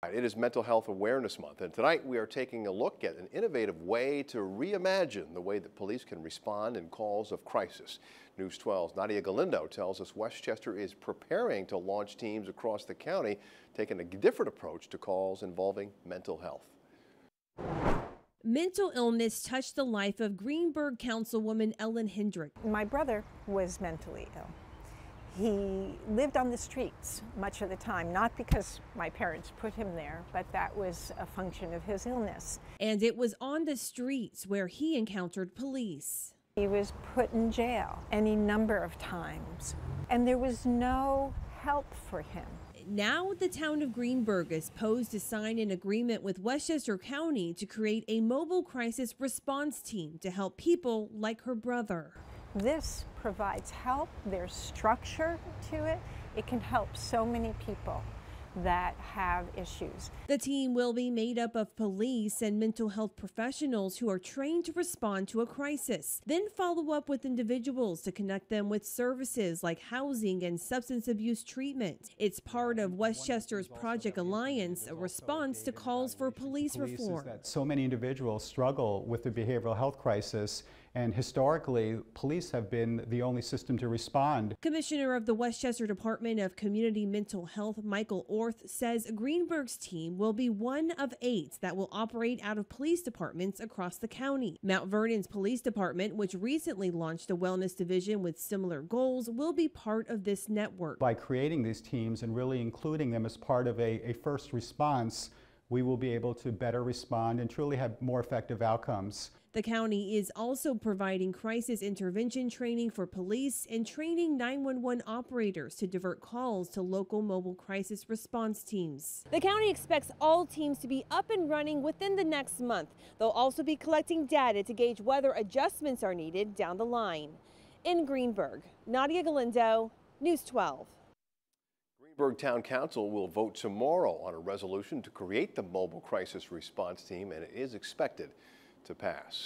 It is Mental Health Awareness Month, and tonight we are taking a look at an innovative way to reimagine the way that police can respond in calls of crisis. News 12's Nadia Galindo tells us Westchester is preparing to launch teams across the county, taking a different approach to calls involving mental health. Mental illness touched the life of Greenburgh Councilwoman Ellen Hendrick. My brother was mentally ill. He lived on the streets much of the time, not because my parents put him there, but that was a function of his illness. And it was on the streets where he encountered police. He was put in jail any number of times, and there was no help for him. Now the town of Greenburgh is posed to sign an agreement with Westchester County to create a mobile crisis response team to help people like her brother. This provides help. There's structure to it. It can help so many people that have issues. The team will be made up of police and mental health professionals who are trained to respond to a crisis, then follow up with individuals to connect them with services like housing and substance abuse treatment. It's part of Westchester's Project Alliance, a response to calls for police reform. That so many individuals struggle with the behavioral health crisis, and historically, police have been the only system to respond. Commissioner of the Westchester Department of Community Mental Health, Michael Orth, says Greenburgh's team will be one of 8 that will operate out of police departments across the county. Mount Vernon's police department, which recently launched a wellness division with similar goals, will be part of this network. By creating these teams and really including them as part of a first response, we will be able to better respond and truly have more effective outcomes. The county is also providing crisis intervention training for police and training 911 operators to divert calls to local mobile crisis response teams. The county expects all teams to be up and running within the next month. They'll also be collecting data to gauge whether adjustments are needed down the line. In Greenburgh, Nadia Galindo, News 12. Greenburgh Town Council will vote tomorrow on a resolution to create the mobile crisis response team, and it is expected to pass.